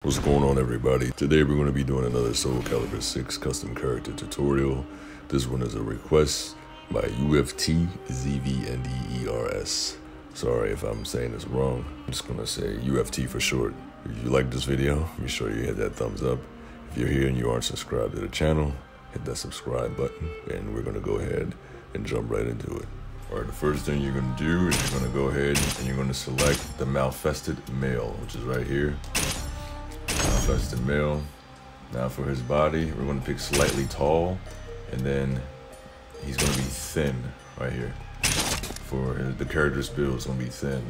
What's going on, everybody? Today we're going to be doing another Soul Calibur 6 custom character tutorial. This one is a request by UFTZVNDERS. Sorry if I'm saying this wrong. I'm just going to say UFT for short. If you like this video, be sure you hit that thumbs up. If you're here and you aren't subscribed to the channel, hit that subscribe button, and we're going to go ahead and jump right into it. Alright, the first thing you're going to do is you're going to go ahead and you're going to select the Manifested Male, which is right here. Manifested Male. Now for his body, we're going to pick slightly tall, and then he's going to be thin right here. For the character's build, it's going to be thin.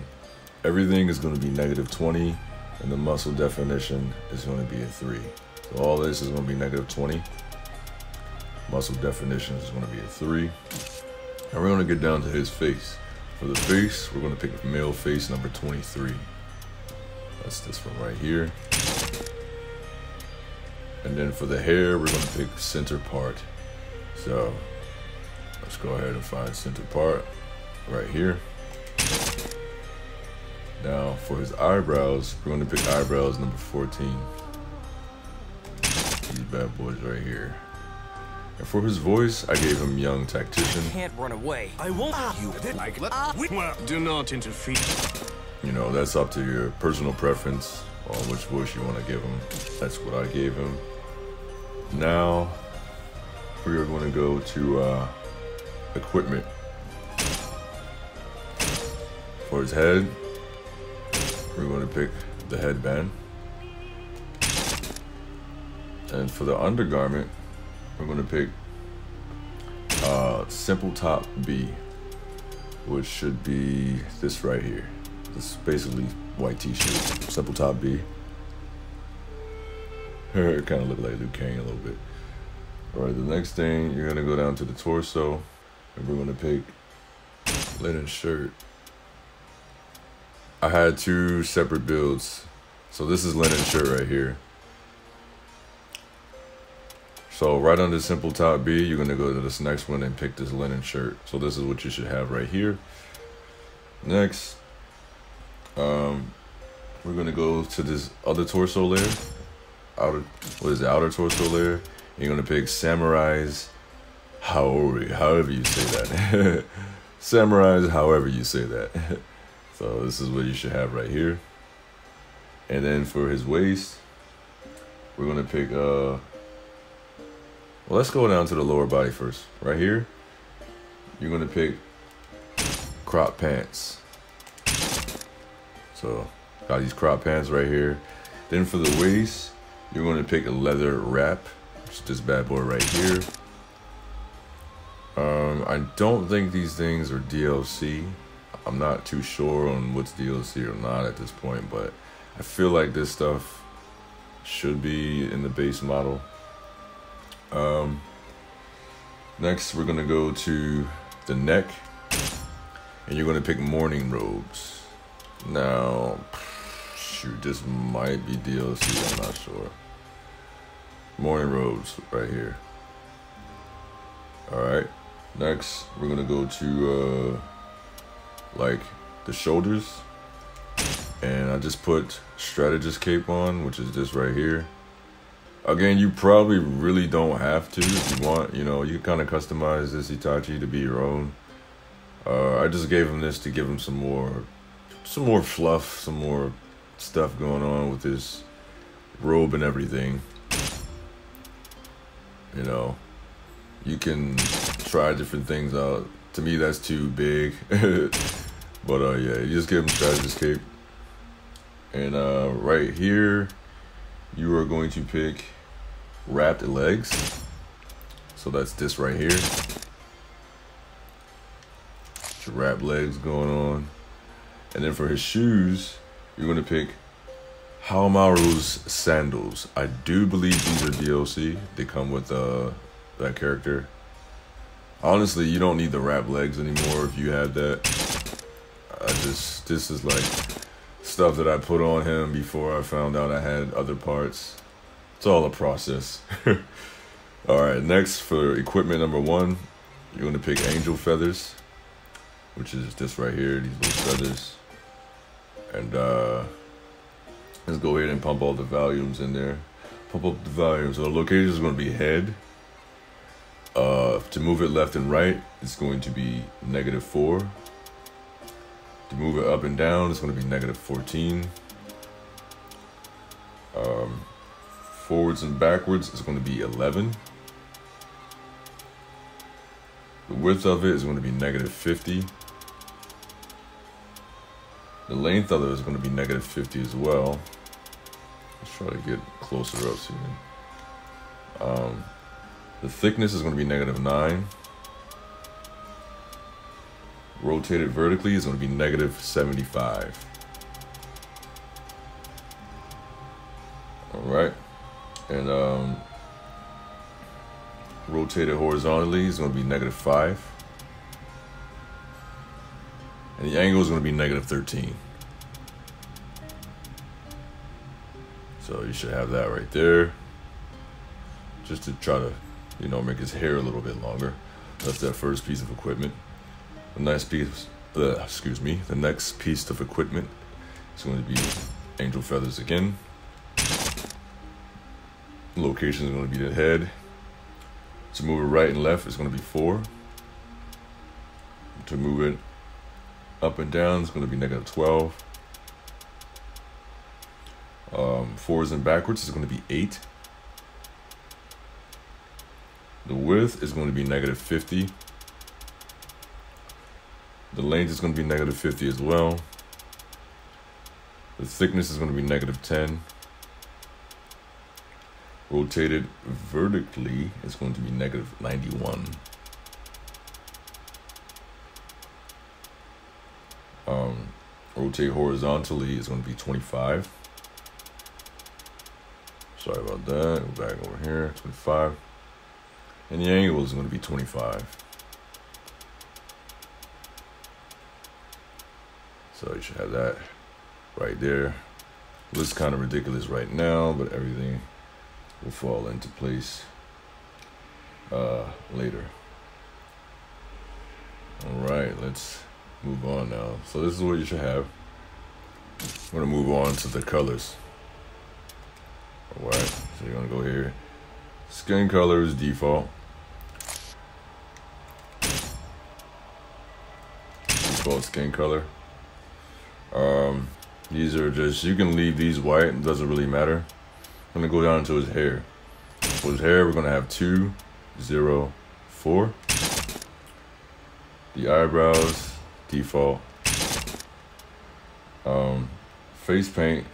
Everything is going to be -20, and the muscle definition is going to be a 3. So all this is going to be -20. Muscle definition is going to be a 3. And we're going to get down to his face. For the face, we're going to pick male face number 23. That's this one right here. And then for the hair, we're going to pick center part. So let's go ahead and find center part right here. Now for his eyebrows, we're going to pick eyebrows number 14. These bad boys right here. And for his voice, I gave him young tactician. Can't run away. I won't. You like do not interfere. You know, that's up to your personal preference on which voice you want to give him. That's what I gave him. Now we are going to go to equipment. For his head, we're going to pick the headband. And for the undergarment, we're going to pick simple top B, which should be this right here. This is basically white t-shirt, simple top B. It kind of look like Liu Kang a little bit. All right, the next thing, you're gonna go down to the torso, and we're gonna pick linen shirt. I had 2 separate builds, so this is linen shirt right here. So right under simple top B, you're gonna go to this next one and pick this linen shirt. So this is what you should have right here. Next, we're gonna go to this other torso layer. Outer torso layer. You're gonna pick Samurai's however you say that. Samurai's however you say that. So this is what you should have right here. And then for his waist, we're gonna pick well, let's go down to the lower body first. Right here, you're gonna pick crop pants. So got these crop pants right here. Then for the waist, you're going to pick a leather wrap, which is this bad boy right here. I don't think these things are DLC. I'm not too sure on what's DLC or not at this point, but I feel like this stuff should be in the base model. Next, we're going to go to the neck, and you're going to pick mourning robes. Now, shoot, this might be DLC, I'm not sure. Mourning robes right here. Alright, next we're gonna go to like the shoulders, and I just put strategist cape on, which is this right here. Again, you probably really don't have to. If you want, you know, you can kind of customize this Itachi to be your own. I just gave him this to give him some more fluff, some more stuff going on with his robe and everything. You know, you can try different things out. To me, that's too big. But yeah, you just give him strategist cape. And right here, you are going to pick wrapped legs. So that's this right here. Your wrapped legs going on. And then for his shoes, you're going to pick Haomaru's sandals. I do believe these are DLC. They come with that character. Honestly, you don't need the wrap legs anymore if you have that. This is like stuff that I put on him before I found out I had other parts. It's all a process. Alright, next for equipment number 1, you're going to pick angel feathers, which is this right here, these little feathers. And Let's go ahead and pump all the volumes in there. Pump up the volume. So the location is going to be head. To move it left and right, it's going to be -4. To move it up and down, it's going to be -14. Forwards and backwards is going to be 11. The width of it is going to be -50. The length of it is going to be -50 as well. Let's try to get closer up so you can. The thickness is going to be -9. Rotated vertically is going to be -75. All right, and rotated horizontally is going to be -5, and the angle is going to be -13. So you should have that right there, just to try to, you know, make his hair a little bit longer. That's that first piece of equipment. The next piece, the next piece of equipment is going to be angel feathers again. Location is going to be the head. To move it right and left is going to be 4. To move it up and down is going to be -12. Forwards and backwards is going to be 8. The width is going to be -50. The length is going to be -50 as well. The thickness is going to be -10. Rotated vertically is going to be -91. Rotate horizontally is going to be 25. Sorry about that. Go back over here. 25. And the angle is going to be 25. So you should have that right there. Looks kind of ridiculous right now, but everything will fall into place later. All right, let's move on now. So this is what you should have. I'm gonna move on to the colors. All right, so you're gonna go here. Skin color is default. Default skin color. These are just, you can leave these white, it doesn't really matter. I'm gonna go down to his hair. For his hair, we're gonna have 2, 0, 4. The eyebrows, default. Face paint,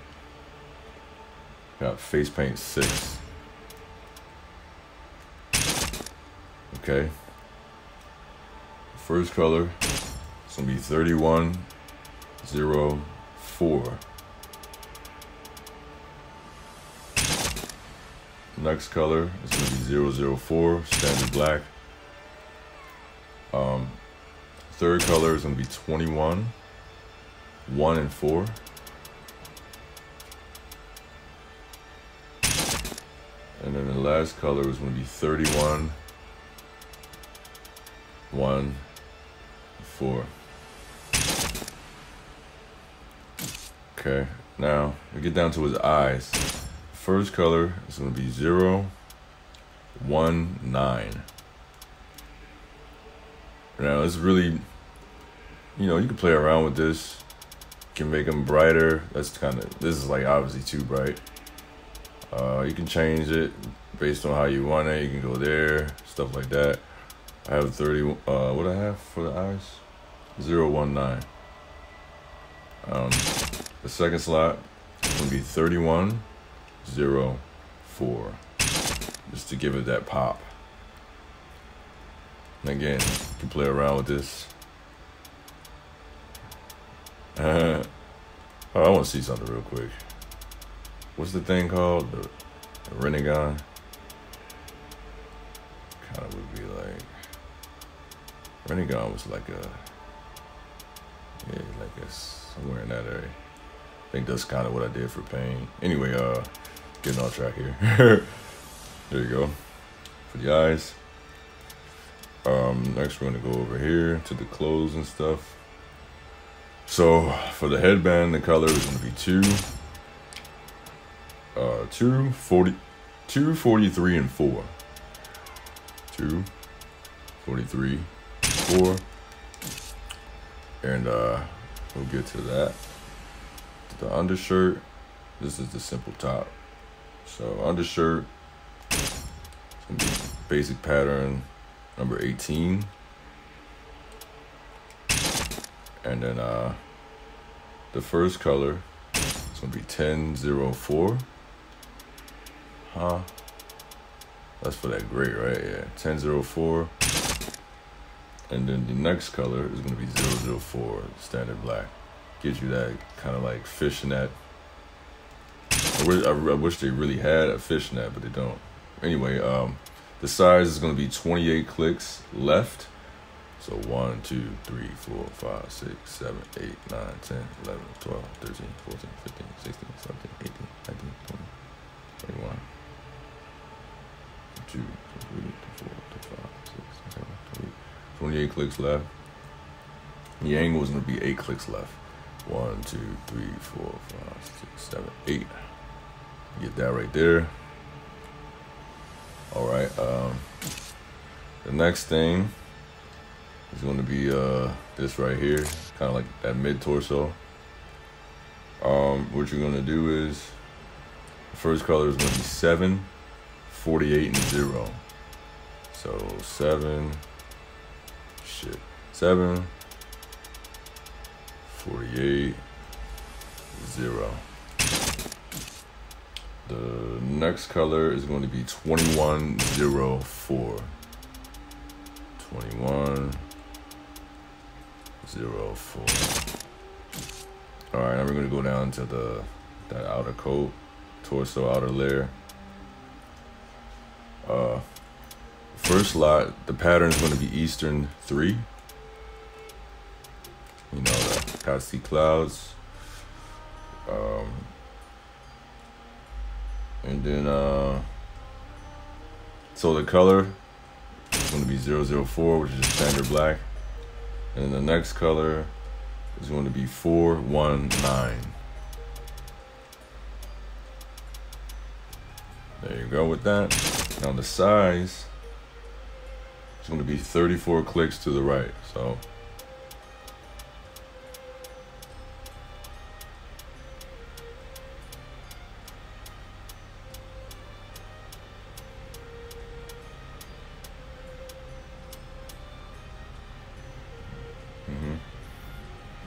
got face paint 6. Okay. First color, it's gonna be 31, 0, 4. Next color is going to be 004, standard black. Third color is going to be 21, 1 and 4. And then the last color is going to be 31, 1, 4. Okay, now we get down to his eyes. First color is going to be 0, 1, 9. Now it's really, you know, you can play around with this. You can make them brighter. That's kind of, this is like obviously too bright. You can change it based on how you want it. You can go there, stuff like that. I have 30, what I have for the eyes? 0, 1, 9. The second slot is going to be 31, 0, 4, just to give it that pop. And again, you can play around with this. Oh, I want to see something real quick. What's the thing called? The Renegon? Kind of would be like, Renegon was like a, yeah, like a, somewhere in that area. I think that's kind of what I did for pain. Anyway, getting off track here. There you go. For the eyes. Next we're gonna go over here to the clothes and stuff. So for the headband, the color is gonna be 2, 243 and 4. 243, 4. And we'll get to that. The undershirt, this is the simple top. So undershirt, it's gonna be basic pattern number 18. And then the first color, it's gonna be 1004. Huh? That's for that gray, right? Yeah, 1004. And then the next color is gonna be 004, standard black. Gives you that kind of like fishnet. I wish they really had a fishnet, but they don't. Anyway, the size is gonna be 28 clicks left. So 1, 2, 3, 4, 5, 6, 7, 8, 9, 10, 11, 12, 13, 14, 15, 16, 17, 18, 19, 20, 21, 2, 3, 4, 5, 6, 7, 8, 28 clicks left. The angle is going to be 8 clicks left. 1, 2, 3, 4, 5, 6, 7, 8. Get that right there. All right. The next thing is going to be this right here, kind of like that mid torso. What you're going to do is the first color is going to be 7, 48, and 0. So 7, 48, 0. The next color is going to be 2104. 2104. All right, now we're going to go down to that outer coat, torso outer layer. First lot, the pattern is going to be Eastern 3. You know, the pasty clouds. And then, so the color is going to be 004, which is standard black. And then the next color is going to be 419. There you go with that. Now the size is going to be 34 clicks to the right. So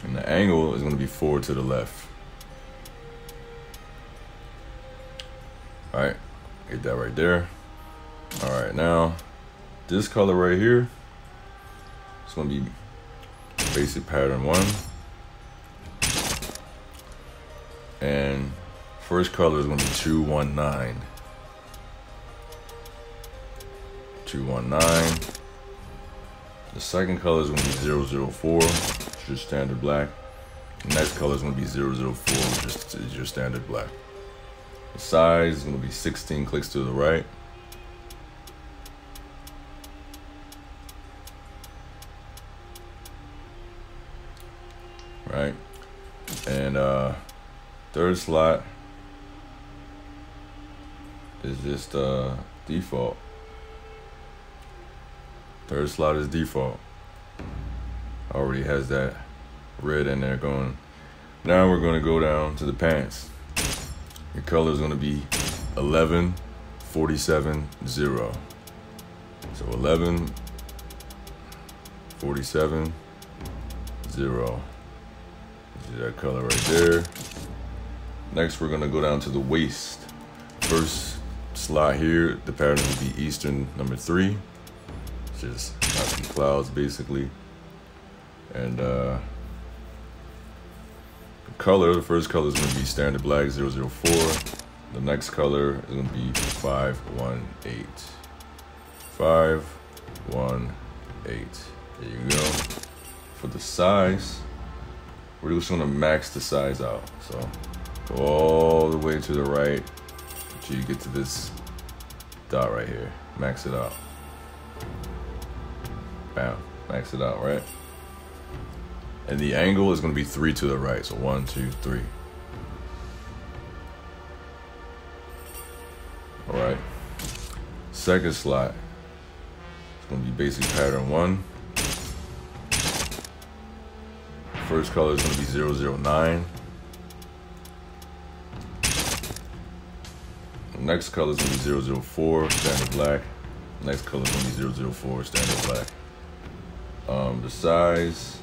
and the angle is going to be 4 to the left. All right, get that right there. All right, now this color right here, it's going to be basic pattern 1. And first color is going to be 219. 219. The second color is going to be 004, which is standard black. The next color is going to be 004, which is your standard black. The size is going to be 16 clicks to the right. Right. And third slot is just default. Third slot is default. Already has that red in there going. Now we're going to go down to the pants. Your color is going to be 11, 47, 0. So 11, 47, 0. See that color right there. Next, we're going to go down to the waist. First slot here, the pattern will be Eastern number 3. Just some clouds basically. And the color, the first color is going to be standard black 004. The next color is going to be 518. 518. There you go. For the size, we're just going to max the size out. So go all the way to the right until you get to this dot right here. Max it out. Bam. Max it out, right? And the angle is going to be 3 to the right. So 1, 2, 3. Second slot, it's gonna be basic pattern 1. First color is gonna be 009. The next color is gonna be 004, standard black. Next color is gonna be 004, standard black. The size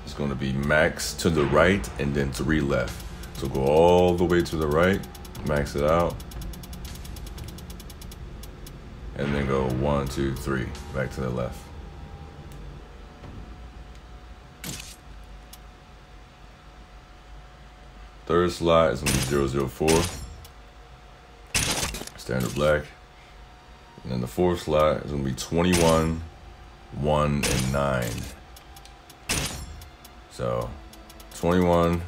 is gonna be max to the right and then 3 left. So go all the way to the right, max it out, and then go 1, 2, 3, back to the left. Third slot is gonna be 004, standard black. And then the fourth slot is gonna be 21, 1, and 9. So 21,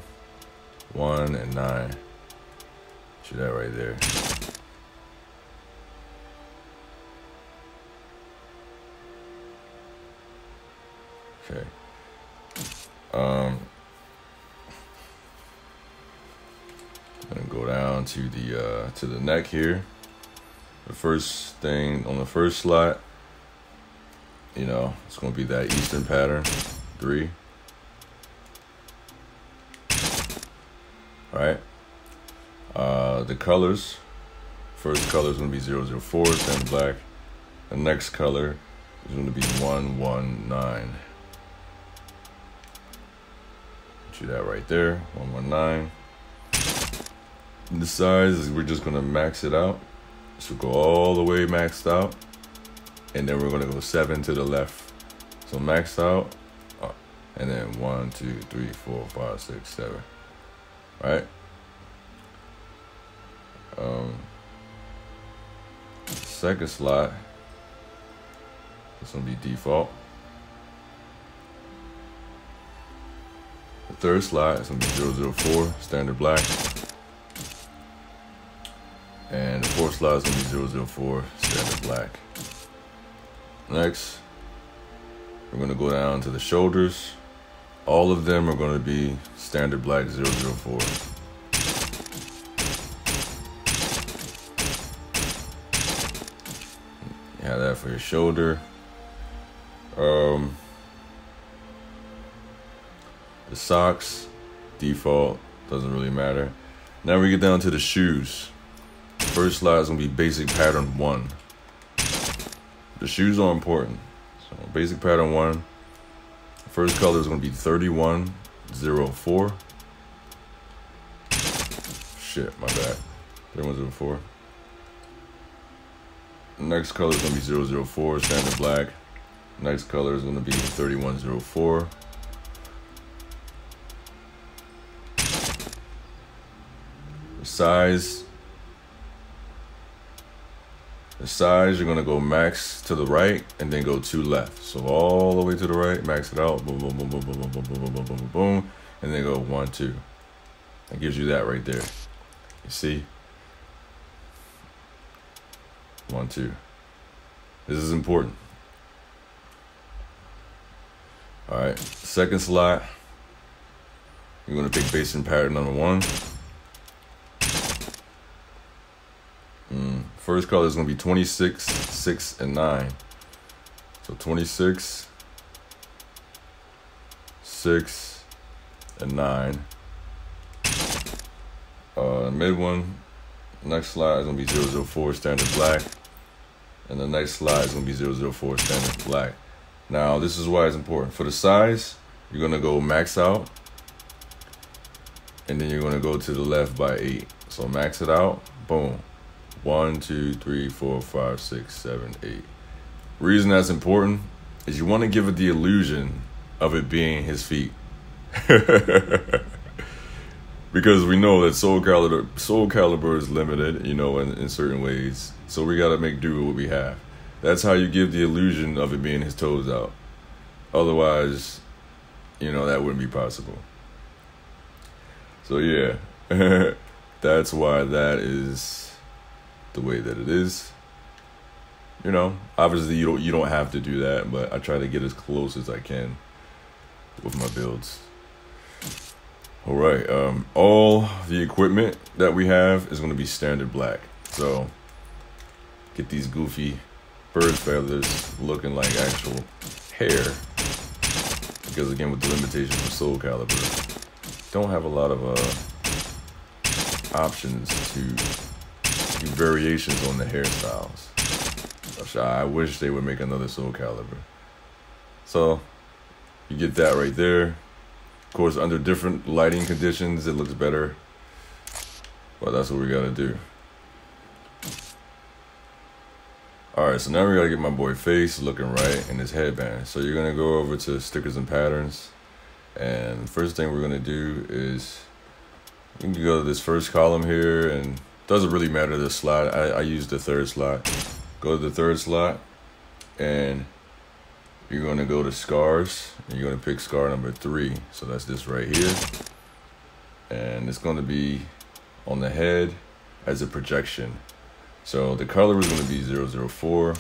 1, and 9. See that right there. Okay. I'm gonna go down to the neck here. The first thing on the first slot, you know, it's gonna be that Eastern pattern, 3. Right. The colors. First color is gonna be 004, standard black. The next color is gonna be 119. See that right there, 119. The size is, we're just gonna max it out. So go all the way maxed out, and then we're gonna go 7 to the left. So maxed out, and then 1, 2, 3, 4, 5, 6, 7. Right. Second slot, it's gonna be default. The third slot is gonna be 004, standard black. And the fourth slot is gonna be 004, standard black. Next, we're gonna go down to the shoulders. All of them are gonna be standard black 004. You have that for your shoulder. The socks, default, doesn't really matter. Now we get down to the shoes. First slot is gonna be basic pattern 1. The shoes are important. So basic pattern 1. First color is gonna be 3104. Shit, my bad. 3104. Next color is gonna be 004, standard black. Next color is gonna be 3104. The size, you're gonna go max to the right and then go 2 left. So all the way to the right, max it out, boom, boom, boom, boom, boom, boom, boom, boom, boom, boom, boom, boom, and then go 1, 2. That gives you that right there. You see? 1, 2. This is important. All right, second slot, you're gonna pick basic pattern number 1. First color is gonna be 26, 6, and 9. So 26, 6, and 9. Mid one, next slide is gonna be 004, standard black. And the next slide is gonna be 004, standard black. Now, this is why it's important. For the size, you're gonna go max out, and then you're gonna go to the left by 8. So max it out, boom. 1, 2, 3, 4, 5, 6, 7, 8. Reason that's important is you want to give it the illusion of it being his feet. Because we know that Soul Calibur is limited, you know, in certain ways. So we got to make do with what we have. That's how you give the illusion of it being his toes out. Otherwise, you know, that wouldn't be possible. So yeah, that's why that is the way that it is. You know, obviously you don't have to do that, but I try to get as close as I can with my builds. All right, all the equipment that we have is going to be standard black. So get these goofy bird feathers looking like actual hair. Because again, with the limitations of Soul Calibur, don't have a lot of options to do variations on the hairstyles. I wish they would make another Soul Calibur. So you get that right there. Of course, under different lighting conditions, it looks better. But that's what we gotta do. Alright, so now we gotta get my boy face looking right in his headband. So you're gonna go over to stickers and patterns. And first thing we're gonna do is we can go to this first column here, and it doesn't really matter the slot. I use the third slot. Go to the third slot, and you're gonna go to scars, and you're gonna pick scar number 3. So that's this right here. And it's gonna be on the head as a projection. So the color is gonna be 004.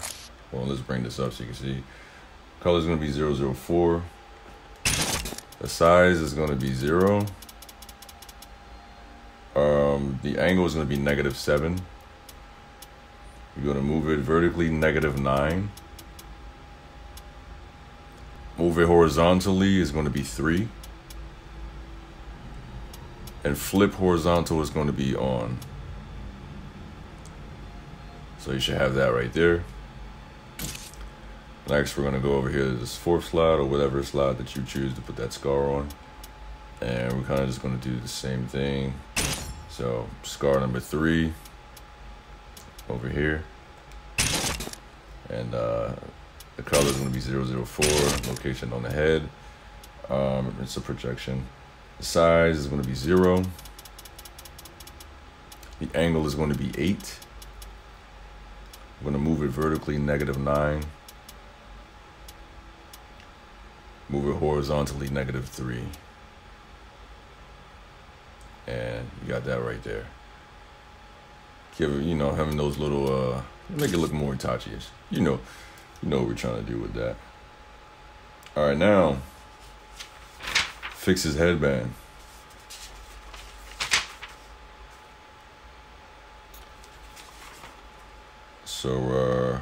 Well, let's bring this up so you can see. Color is gonna be 004. The size is gonna be 0. The angle is gonna be -7. You're gonna move it vertically -9. Move it horizontally is gonna be 3. And flip horizontal is going to be on. So you should have that right there. Next, we're going to go over here to this 4th slot, or whatever slot that you choose to put that scar on. And we're kind of just going to do the same thing. So scar number 3 over here. And the color is going to be 004, location on the head. It's a projection. The size is going to be 0. The angle is going to be 8. I'm going to move it vertically -9. Move it horizontally -3. And you got that right there. Give it, having those little, make it look more Itachi-ish. You know what we're trying to do with that. All right, now fix his headband. So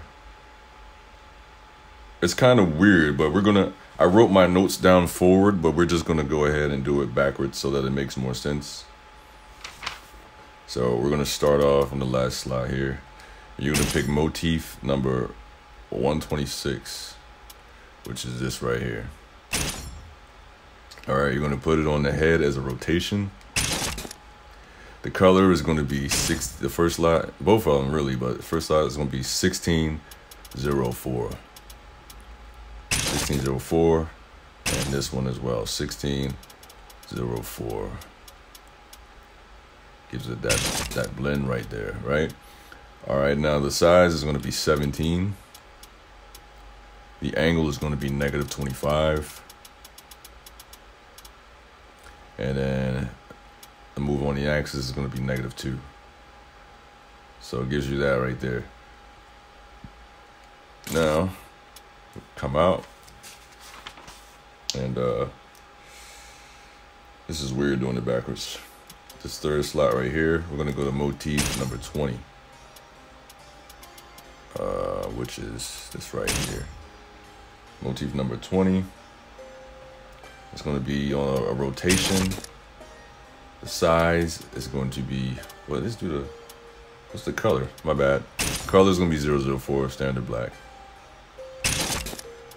it's kind of weird, but I wrote my notes down forward, but we're just gonna go ahead and do it backwards so that it makes more sense. So we're gonna start off on the last slide here. You're gonna pick motif number 126, which is this right here. All right, you're going to put it on the head as a rotation. The color is going to be the first slot, both of them really, but the first slot is going to be 1604. 1604, and this one as well, 1604. Gives it that blend right there, right? All right, now the size is going to be 17. The angle is going to be -25. And then the move on the axis is going to be -2. So it gives you that right there. Now, come out. And this is weird doing it backwards. This third slot right here, we're going to go to motif number 20. Which is this right here. Motif number 20. It's going to be on a rotation. The size is going to be, what's the color? My bad. Color is going to be 004, standard black.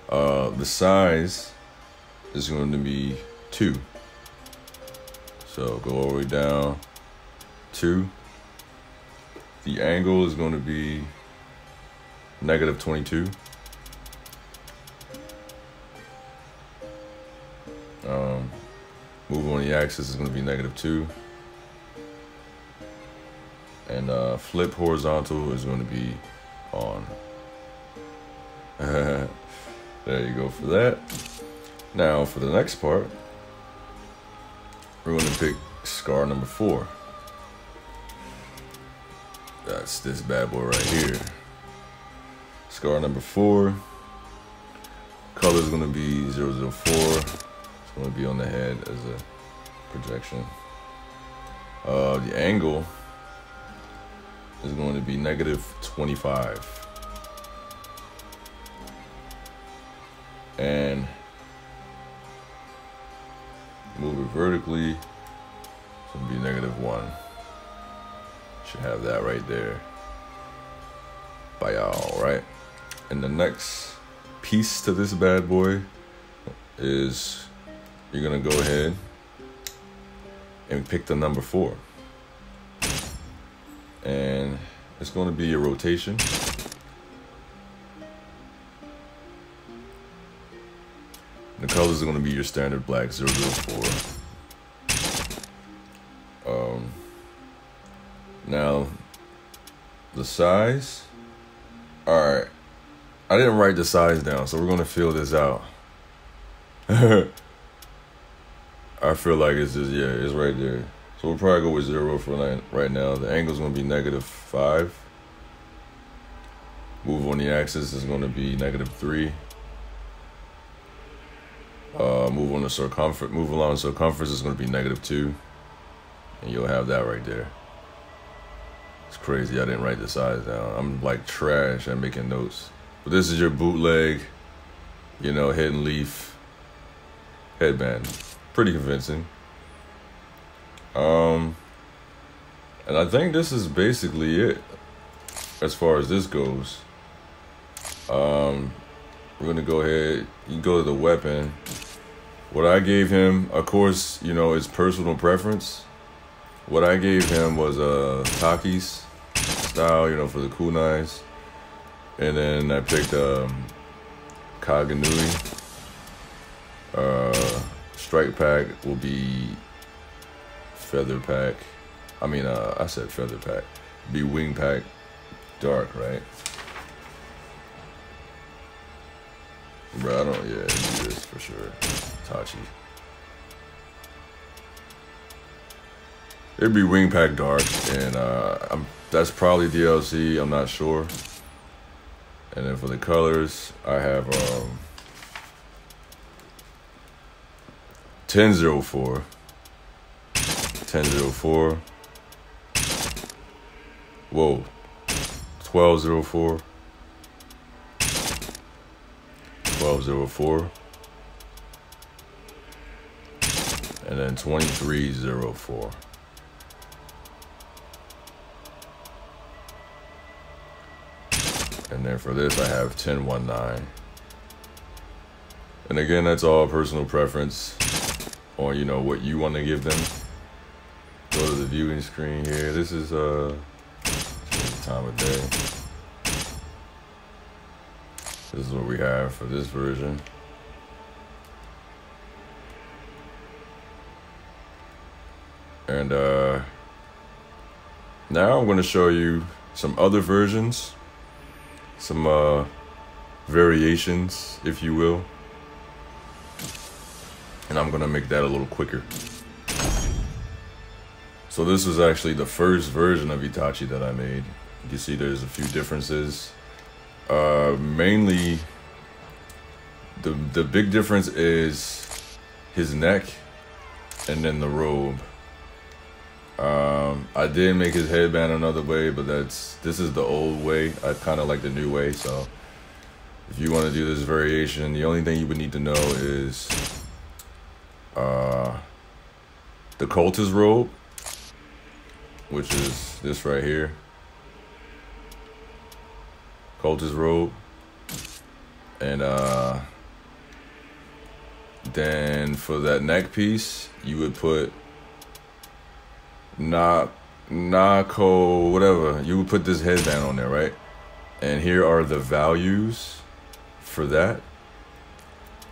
The size is going to be 2. So go all the way down, 2. The angle is going to be -22. Move on the axis is going to be -2. And flip horizontal is going to be on. There you go for that. Now for the next part, we're going to pick scar number 4. That's this bad boy right here. Scar number 4. Color is going to be 004. It's going to be on the head as a projection. The angle is going to be -25. And move it vertically, it's going to be -1. Should have that right there. By y'all, right? And the next piece to this bad boy is you're going to go ahead and pick the number 4. And it's going to be your rotation. The colors are going to be your standard black 004. Now, the size. Alright. I didn't write the size down, so we're going to fill this out. I feel like it's just, yeah, it's right there. So we'll probably go with 0 for right now. The angle's going to be -5. Move on the axis is going to be -3. Move on the circumference. Move along the circumference is going to be -2, and you'll have that right there. It's crazy. I didn't write the size down. I'm like trash at making notes. But this is your bootleg, you know, hidden leaf headband. Pretty convincing. And I think this is basically it as far as this goes. We're gonna go ahead. You can go to the weapon. What I gave him, of course, you know, it's personal preference. What I gave him was Taki's style, you know, for the kunais. And then I picked Kaganui. Strike pack will be feather pack. I mean, I said feather pack. Be wing pack dark, right? Bro, I don't, yeah, do this for sure. Itachi. It'd be wing pack dark, and that's probably DLC. I'm not sure. And then for the colors, I have 1004, 1004. Whoa, 1204, 1204, and then 2304. And then for this, I have 1019. And again, that's all personal preference on, you know, what you want to give them. Go to the viewing screen here. This is the time of day. This is what we have for this version. And now I'm going to show you some other versions. Some variations, if you will. And I'm gonna make that a little quicker. So this was actually the first version of Itachi that I made. You can see there's a few differences. Mainly, the big difference is his neck and then the robe. I did make his headband another way, but this is the old way. I kind of like the new way, so if you want to do this variation, the only thing you would need to know is the cultist robe, which is this right here. Cultist robe. And then for that neck piece, you would put Nako, whatever. You would put this headband on there, right? And here are the values for that.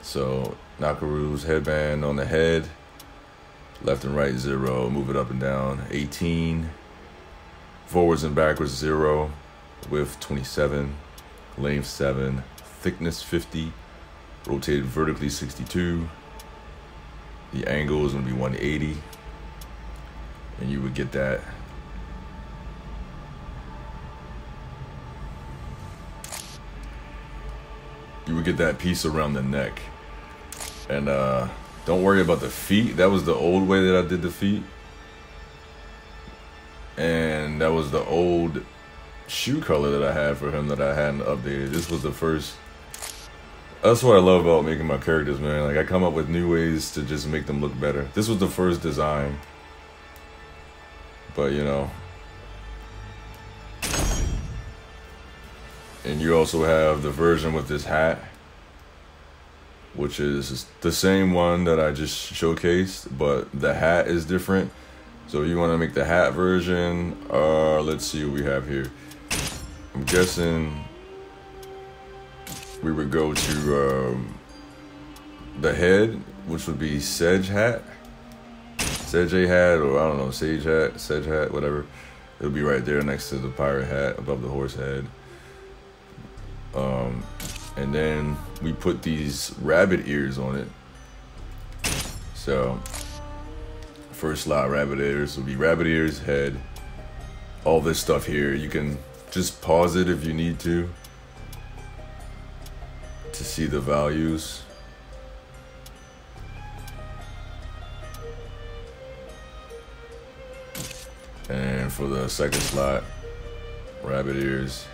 So Nakaru's headband on the head, left and right 0, move it up and down 18, forwards and backwards 0, width 27, length 7, thickness 50, rotated vertically 62. The angle is going to be 180. And you would get that. You would get that piece around the neck. And don't worry about the feet. That was the old way that I did the feet. And that was the old shoe color that I had for him that I hadn't updated. This was the first. That's what I love about making my characters, man. Like, I come up with new ways to just make them look better. This was the first design. But, you know. And you also have the version with this hat, which is the same one that I just showcased, but the hat is different. So you want to make the hat version, let's see what we have here. I'm guessing we would go to the head, which would be Sedge hat. Sedge hat, or I don't know, Sage hat, Sedge hat, whatever. It'll be right there next to the pirate hat above the horse head. And then we put these rabbit ears on it. So first slot, rabbit ears will be rabbit ears, head, all this stuff here. You can just pause it if you need to see the values. And for the second slot, rabbit ears.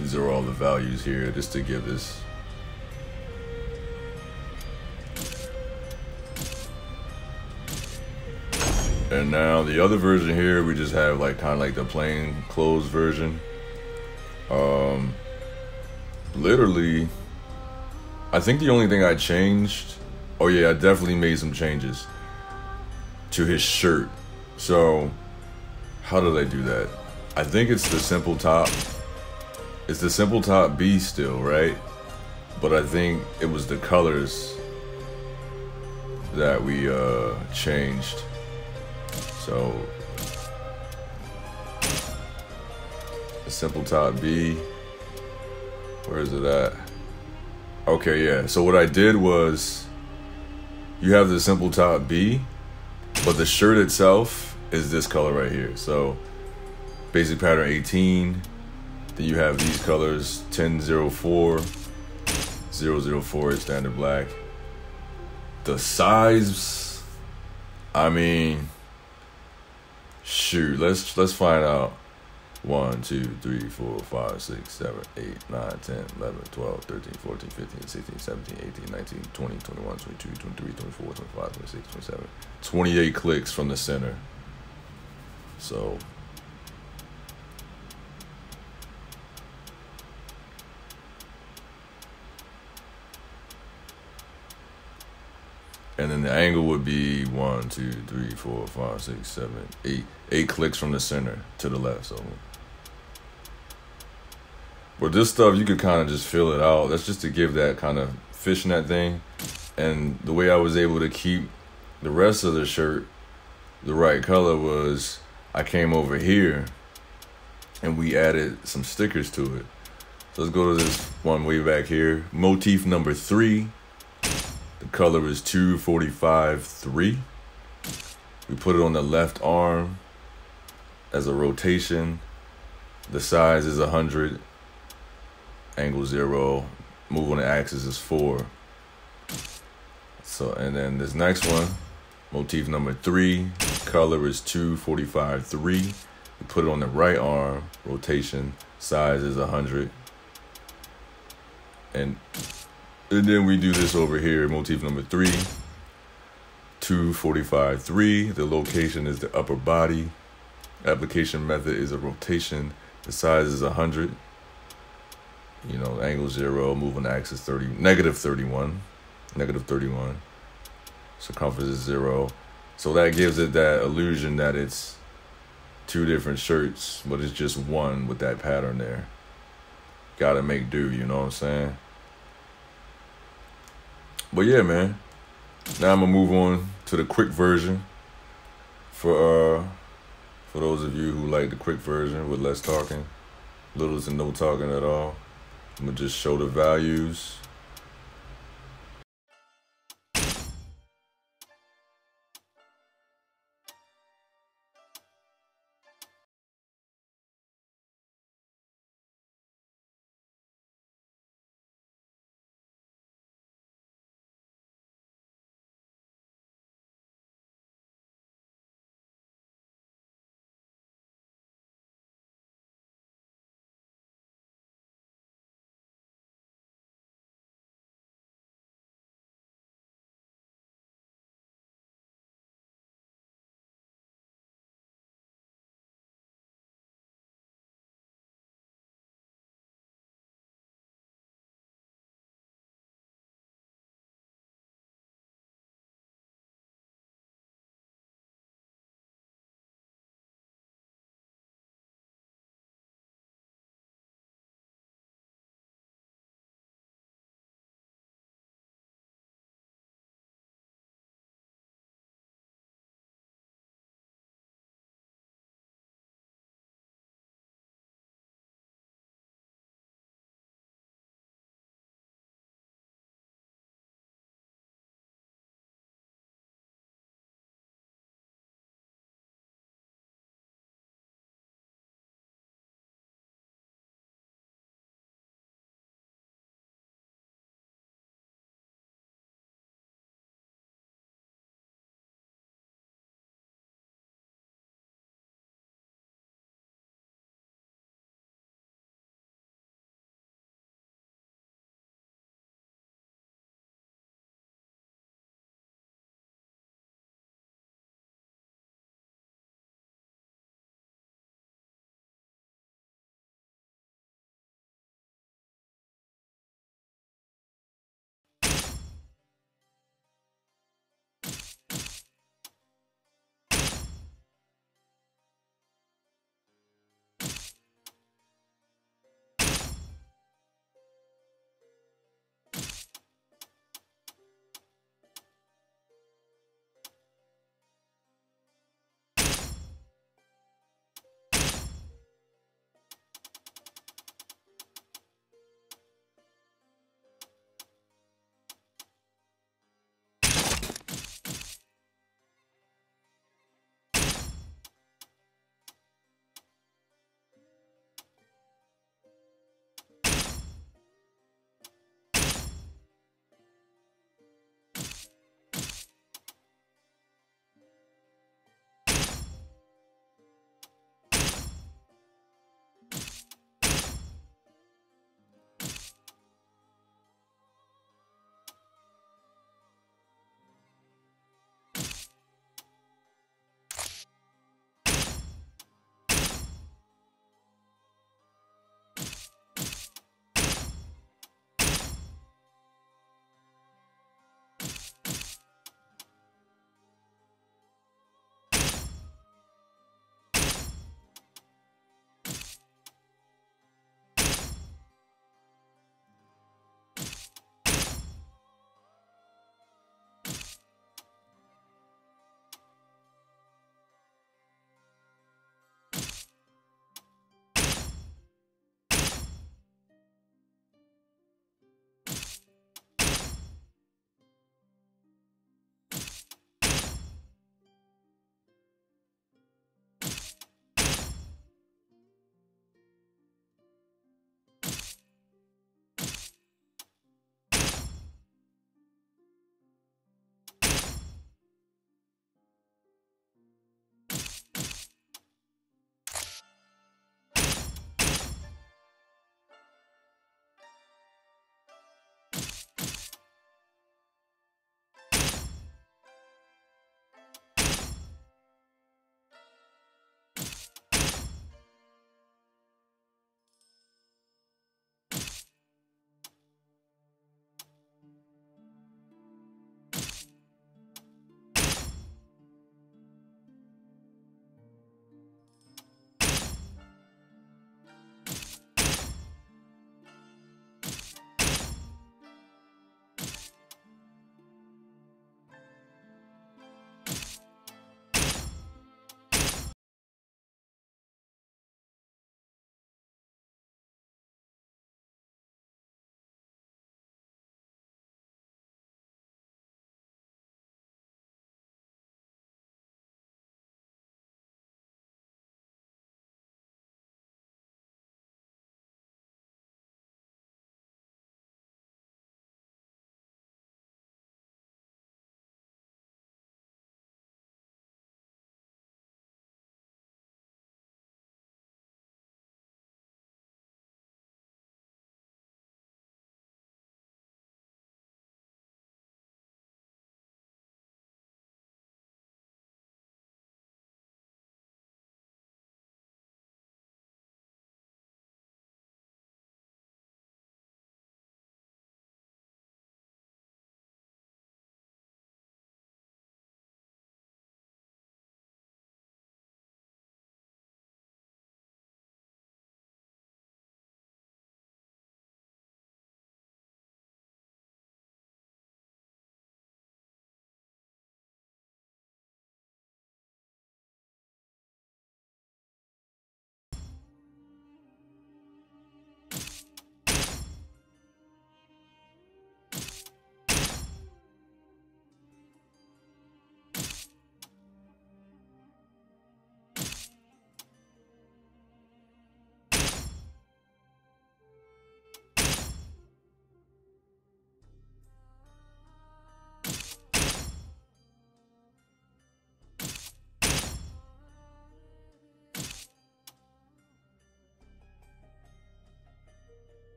These are all the values here, just to give this. And now the other version here, we just have like kind of like the plain clothes version. Literally, I think the only thing I changed, oh yeah, I definitely made some changes to his shirt. So how did I do that? I think it's the simple top. It's the simple top B still, right? But I think it was the colors that we changed. So the simple top B, where is it at? Okay, yeah. So what I did was, you have the simple top B, but the shirt itself is this color right here. So basic pattern 18. Then you have these colors, 1004, 004 is standard black. The size, I mean, shoot, let's find out. 1, 2, 3, 4, 5, 6, 7, 8, 9, 10, 11, 12, 13, 14, 15, 16, 17, 18, 19, 20, 21, 22, 23, 24, 25, 26, 27. 28 clicks from the center. So and then the angle would be 1, 2, 3, 4, 5, 6, 7, 8. 8 clicks from the center to the left. So, but this stuff, you could kind of just fill it out. That's just to give that kind of fishnet thing. And the way I was able to keep the rest of the shirt the right color was, I came over here and we added some stickers to it. So let's go to this one way back here. Motif number 3. The color is 245-3. We put it on the left arm as a rotation. The size is 100. Angle 0. Move on the axis is 4. So, and then this next one, motif number 3. Color is 245-3. We put it on the right arm. Rotation. Size is 100. And then we do this over here, motif number 3, 245-3. The location is the upper body. Application method is a rotation. The size is 100. You know, angle 0, move on the axis 30, negative 31. Circumference is 0. So that gives it that illusion that it's 2 different shirts, but it's just one with that pattern there. Gotta make do, you know what I'm saying? But yeah, man. Now I'm gonna move on to the quick version. For those of you who like the quick version with less talking, little to no talking at all, I'm gonna just show the values.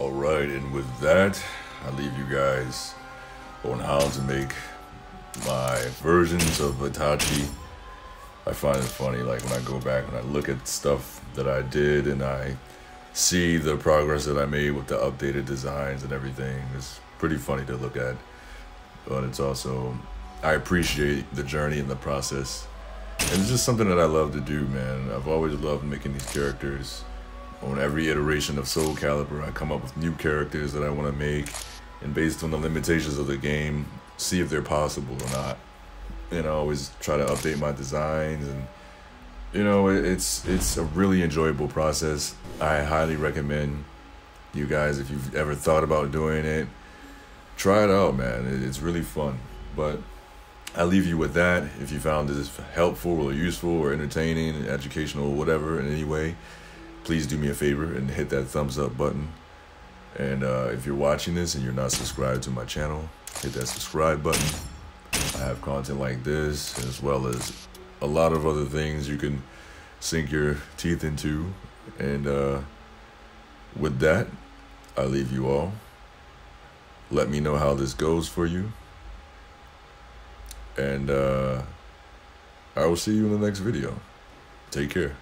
Alright, and with that, I leave you guys on how to make my versions of Itachi. I find it funny, like when I go back and I look at stuff that I did and I see the progress that I made with the updated designs and everything. It's pretty funny to look at, but it's also, I appreciate the journey and the process. And it's just something that I love to do, man. I've always loved making these characters. On every iteration of Soul Calibur, I come up with new characters that I want to make, and based on the limitations of the game, see if they're possible or not. And I always try to update my designs, and you know, it's a really enjoyable process. I highly recommend you guys, if you've ever thought about doing it, try it out, man. It's really fun. But I leave you with that. If you found this helpful or useful or entertaining, educational, whatever in any way, please do me a favor and hit that thumbs up button. And if you're watching this and you're not subscribed to my channel, hit that subscribe button. I have content like this, as well as a lot of other things you can sink your teeth into. And with that, I leave you all. Let me know how this goes for you. And I will see you in the next video. Take care.